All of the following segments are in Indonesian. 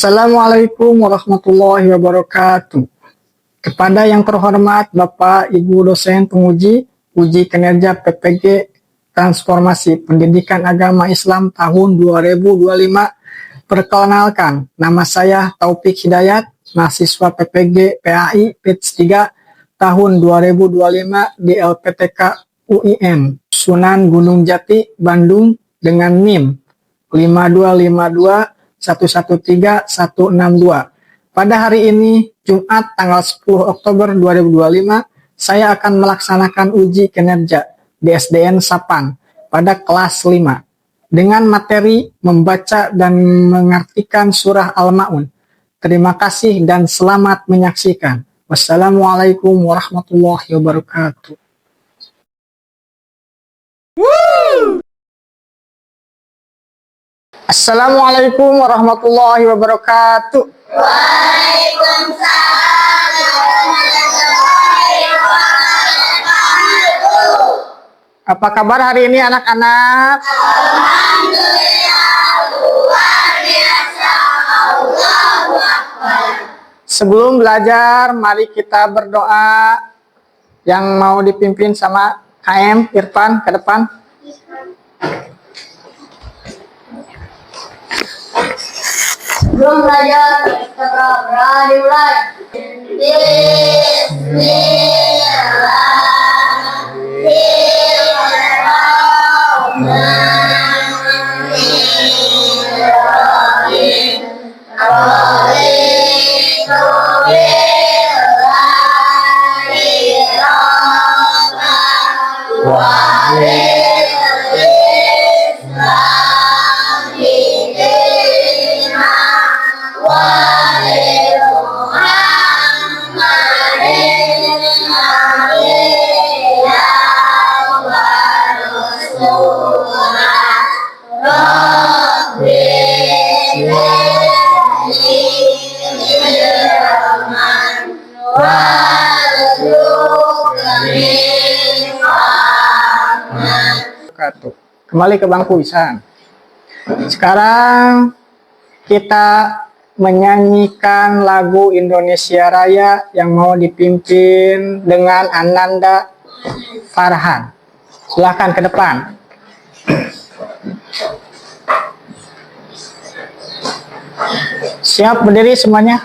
Assalamualaikum warahmatullahi wabarakatuh. Kepada yang terhormat Bapak Ibu dosen penguji uji kinerja PPG Transformasi Pendidikan Agama Islam tahun 2025. Perkenalkan, nama saya Taufik Hidayat, mahasiswa PPG PAI PITS 3 tahun 2025 di LPTK UIN Sunan Gunung Jati, Bandung dengan NIM 52521136162. Pada hari ini, Jumat tanggal 10 Oktober 2025, saya akan melaksanakan uji kinerja di SDN Sapan pada kelas 5 dengan materi membaca dan mengartikan surah Al-Ma'un. Terima kasih dan selamat menyaksikan. Wassalamualaikum warahmatullahi wabarakatuh. Assalamualaikum warahmatullahi wabarakatuh. Waalaikumsalam warahmatullahi wabarakatuh. Apa kabar hari ini anak-anak? Alhamdulillah, luar biasa. Allahu Akbar. Sebelum belajar, mari kita berdoa. Yang mau dipimpin sama KM Irfan ke depan. Belum belajar, kita berani mulai. Kembali ke bangku Isan. Sekarang kita menyanyikan lagu Indonesia Raya yang mau dipimpin dengan Ananda Farhan. Silakan ke depan. Siap berdiri semuanya.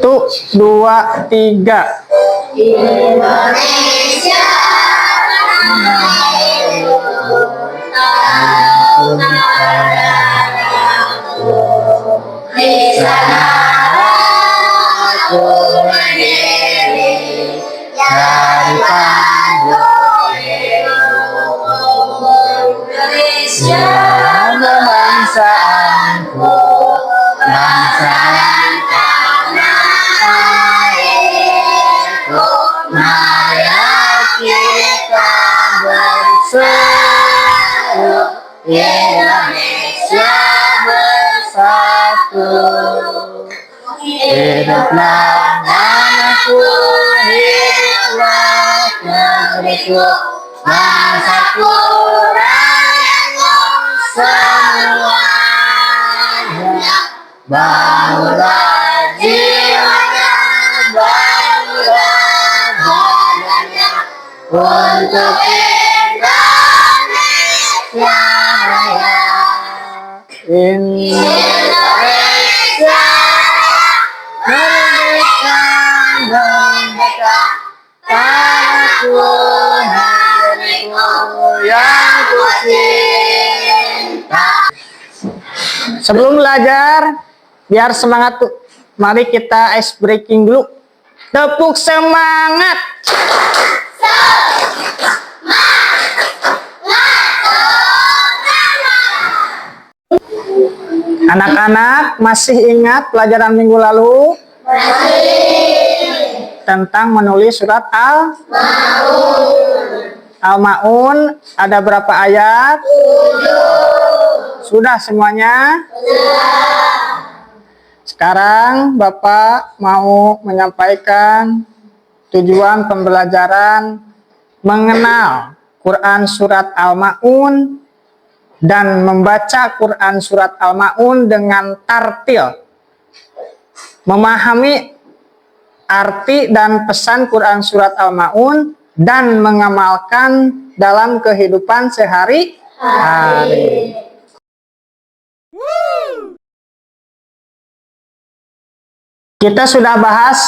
Tuh, 2, 3. Indonesia di sana aku berdiri dari panggung Indonesia Bangsaanku, bangsa dan tanah airku, marilah kita bersatu, Indonesia bersatu. hiduplah anakku, hiduplah negeriku, Bangsaku, rakyatku, semuanya, bangunlah jiwanya, bangunlah badannya, untuk Indonesia Raya. Indonesia merdeka, merdeka, tanahku, negeriku yang ku cinta. Sebelum belajar, biar semangat tuh. Mari kita ice breaking dulu. Tepuk semangat. Anak-anak masih ingat pelajaran minggu lalu? Tentang menulis surat Al-Ma'un. Ada berapa ayat? Sudah semuanya? Sekarang Bapak mau menyampaikan tujuan pembelajaran mengenal Quran Surat Al-Ma'un dan membaca Quran Surat Al-Ma'un dengan tartil. Memahami arti dan pesan Quran Surat Al-Ma'un dan mengamalkan dalam kehidupan sehari-hari. Kita sudah bahas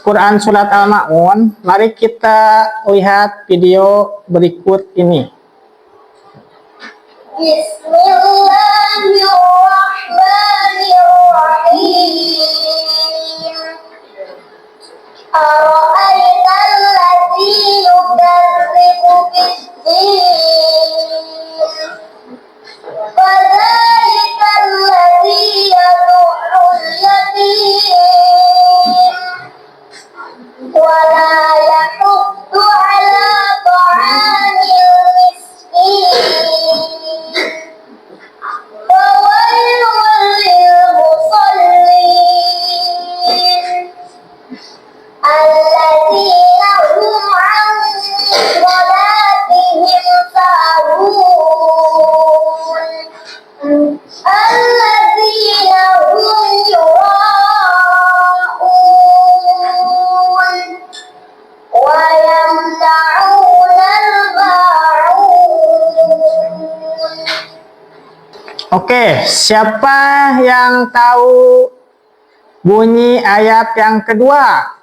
Quran Surat Al-Ma'un. Mari kita lihat video berikut ini. Bismillahirrahmanirrahim. Ara'aital ladzi yukadzibu bid-din. Fadzalikal ladzi yad'ul yatim. Wa la yahuddu 'ala ta'amil miskin. Fawailul lil musallin. Alladzina hum 'an salatihim sahun. Alladzina hum yura'un wa yamna'unal ma'un. Oke, siapa yang tahu bunyi ayat yang kedua?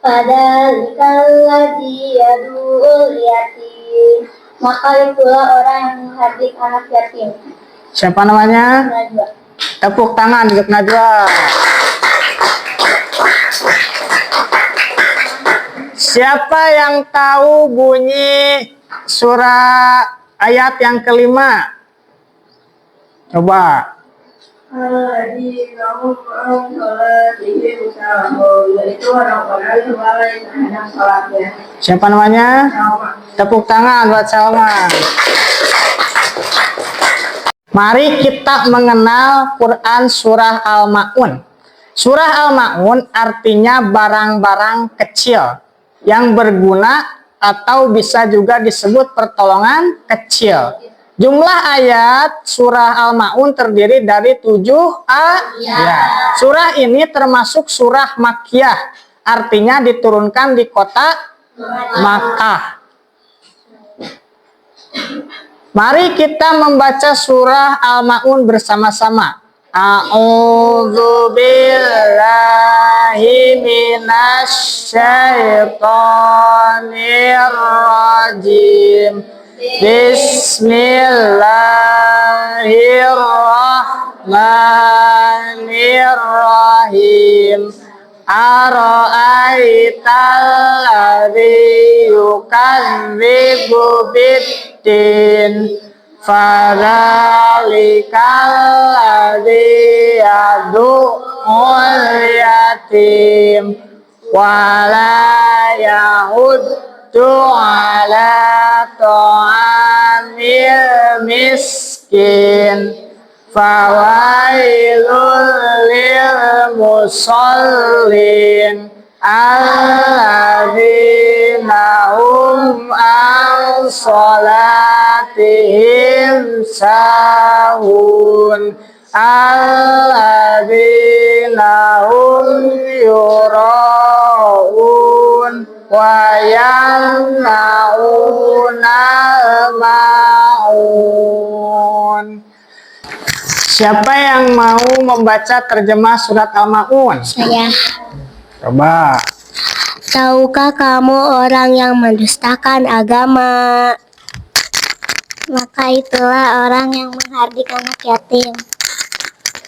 Fadzalikal ladzi yad'ul yatim. Maka itulah orang yang menghardik anak yatim. Siapa namanya? Najwa. Tepuk tangan untuk Najwa. Siapa yang tahu bunyi surah ayat yang kelima? Coba. Yaitu orang-orang yang lalai terhadap salatnya. Siapa namanya? Tepuk tangan buat Salma. Mari kita mengenal Quran Surah Al-Ma'un. Surah Al-Ma'un artinya barang-barang kecil yang berguna atau bisa juga disebut pertolongan kecil. Jumlah ayat surah Al-Ma'un terdiri dari 7 ayat. Surah ini termasuk surah Makkiyah, artinya diturunkan di kota Makkah. Mari kita membaca surah Al-Ma'un bersama-sama. A'udzu billahi minasy syaithanir rajim. Bismillahirrahmanirrahim. Ara'aital ladzi yukadzibu bid-din. Fadzalikal ladzi yad'ul yatim. Wala yahuddu 'ala ta'amil miskin. Fawailul lil musallin. Alladzina hum an salatihim sahun. Alladzina hum yura'un wa yamna'unal ma'un. Siapa yang mau membaca terjemah surat Al-Ma'un? Saya. Coba. Tahukah kamu orang yang mendustakan agama? Maka itulah orang yang menghardik anak yatim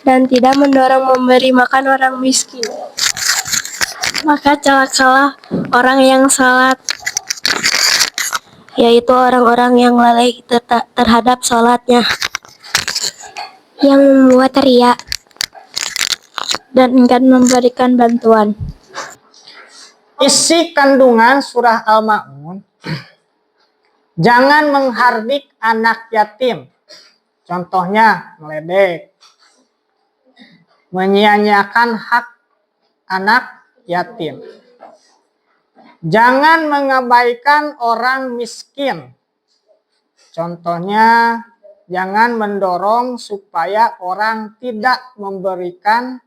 dan tidak mendorong memberi makan orang miskin. Maka celakalah orang yang salat, yaitu orang-orang yang lalai terhadap salatnya, yang membuat riya dan enggan memberikan bantuan. Isi kandungan surah Al-Ma'un, jangan menghardik anak yatim. Contohnya meledek, menyia-nyiakan hak anak yatim. Jangan mengabaikan orang miskin. Contohnya, jangan mendorong supaya orang tidak memberikan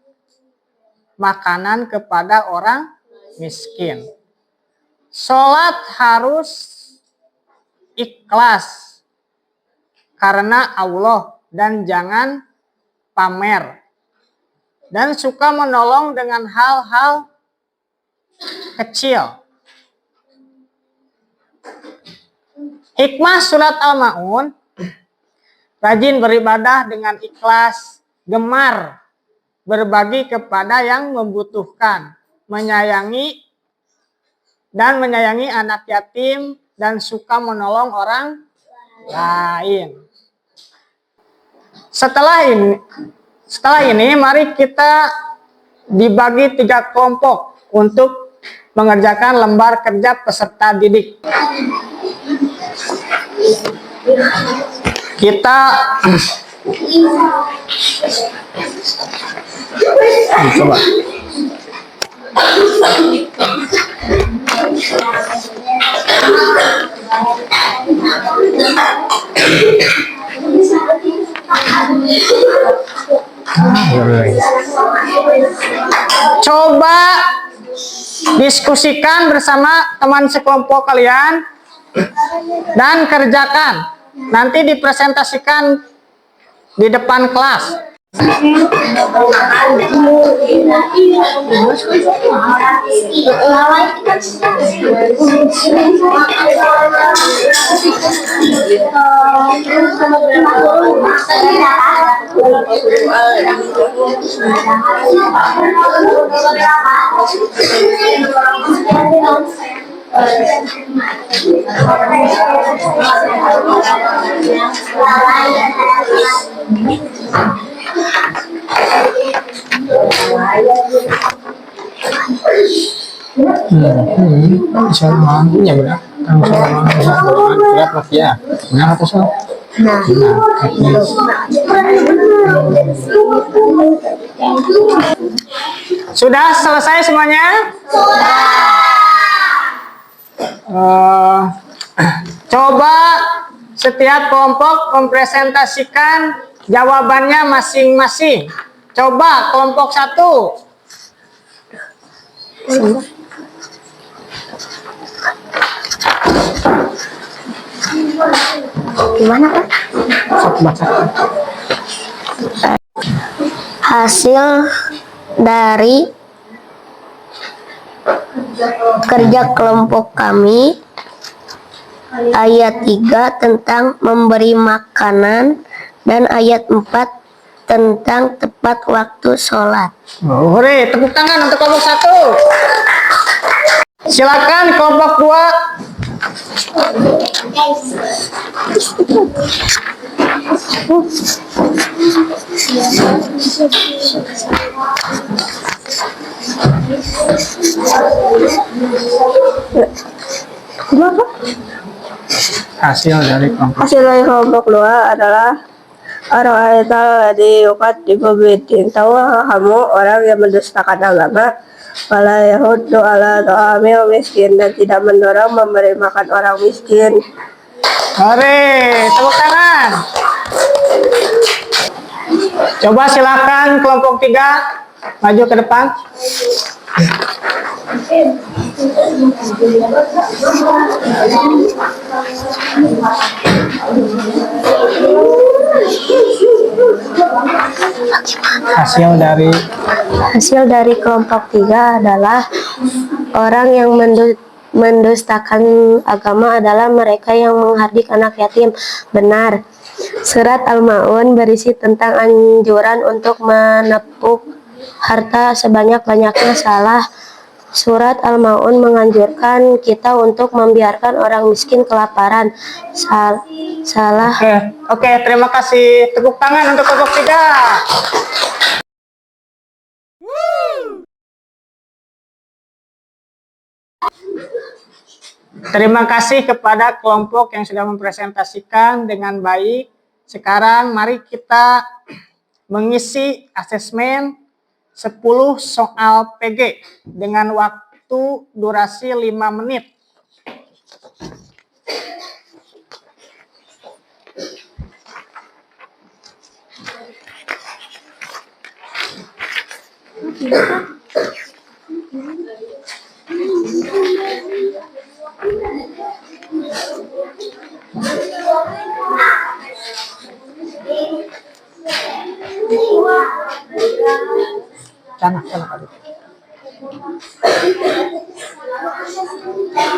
makanan kepada orang miskin. Sholat harus ikhlas karena Allah dan jangan pamer. Dan suka menolong dengan hal-hal kecil. Hikmah surat Al-Ma'un, rajin beribadah dengan ikhlas, gemar berbagi kepada yang membutuhkan, menyayangi anak yatim, dan suka menolong orang lain. Setelah ini mari kita dibagi 3 kelompok untuk mengerjakan lembar kerja peserta didik. Kita coba. Coba diskusikan bersama teman sekelompok kalian dan kerjakan. Nanti dipresentasikan di depan kelas. Iya benar. Berat mas ya. Benar atau salah? Benar. Sudah selesai semuanya? Coba setiap kelompok mempresentasikan jawabannya masing-masing. Coba kelompok 1. Gimana Pak? Hasil dari kerja kelompok kami ayat 3 tentang memberi makanan dan ayat 4 tentang tepat waktu sholat. Hore, tepuk tangan untuk kelompok 1. Silakan kelompok 2. Hasil dari kelompok 2 adalah orang di ukat di pemimpin. Tahu kamu orang yang mendustakan agama, wala yahuddu ala ta'amil miskin, dan tidak mendorong memberi makan orang miskin. Hore, tepuk tangan. Coba silakan kelompok 3 maju ke depan. Hasil dari kelompok 3 adalah orang yang mendustakan agama adalah mereka yang menghardik anak yatim. Benar. Surat Al-Ma'un berisi tentang anjuran untuk menepuk harta sebanyak-banyaknya. Salah. Surat Al-Ma'un menganjurkan kita untuk membiarkan orang miskin kelaparan. Salah. Oke, terima kasih. Tepuk tangan untuk kelompok 3. Terima kasih kepada kelompok yang sudah mempresentasikan dengan baik. Sekarang mari kita mengisi asesmen 10 soal PG dengan waktu waktu durasi 5 menit.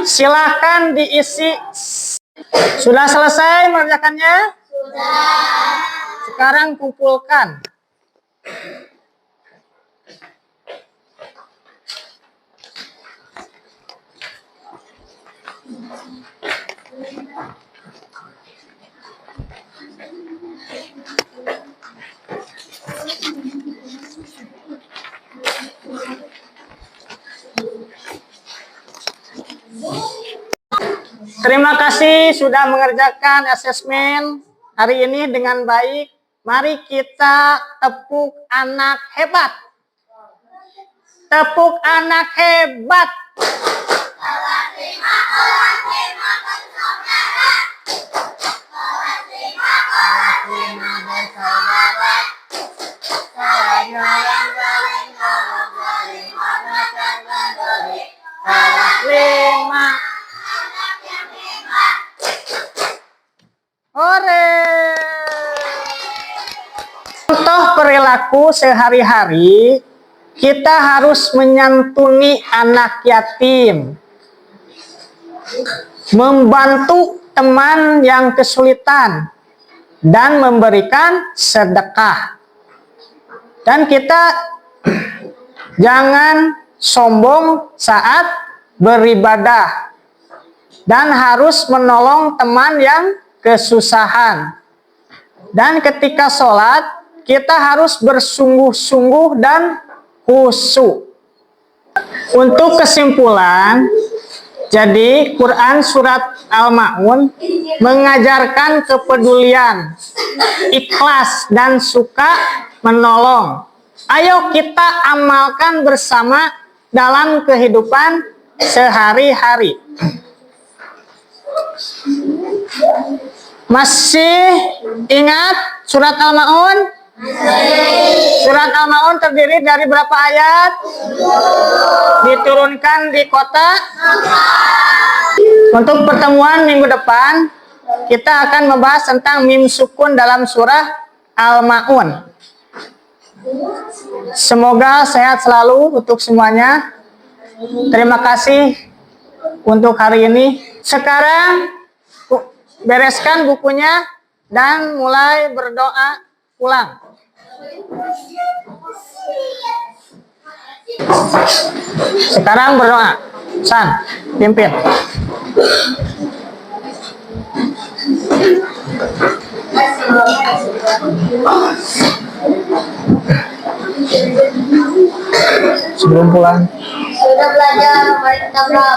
Silahkan diisi. Sudah selesai mengerjakannya? Sudah. Sekarang kumpulkan. Terima kasih sudah mengerjakan asesmen hari ini dengan baik. Mari kita tepuk anak hebat. Tepuk anak hebat. Contoh perilaku sehari-hari, kita harus menyantuni anak yatim, membantu teman yang kesulitan, dan memberikan sedekah. Dan kita jangan sombong saat beribadah, dan harus menolong teman yang kesusahan. Dan ketika sholat, kita harus bersungguh-sungguh dan khusyuk. Untuk kesimpulan, jadi Quran Surat Al-Ma'un mengajarkan kepedulian, ikhlas, dan suka menolong. Ayo kita amalkan bersama dalam kehidupan sehari-hari. Masih ingat Surat Al-Ma'un? Surat Al-Ma'un terdiri dari berapa ayat? Diturunkan di kota. Untuk pertemuan minggu depan, kita akan membahas tentang mim sukun dalam surah Al-Ma'un. Semoga sehat selalu untuk semuanya. Terima kasih untuk hari ini. Sekarang bereskan bukunya dan mulai berdoa pulang. Sekarang berdoa. San, pimpin. Sebelum pulang. Sudah belajar, mari kita belajar.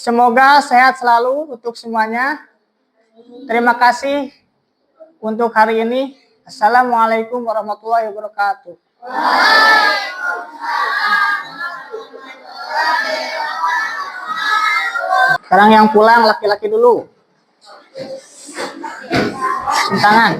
Semoga sehat selalu untuk semuanya. Terima kasih untuk hari ini. Assalamualaikum warahmatullahi wabarakatuh. Sekarang yang pulang laki-laki dulu. Cium tangan.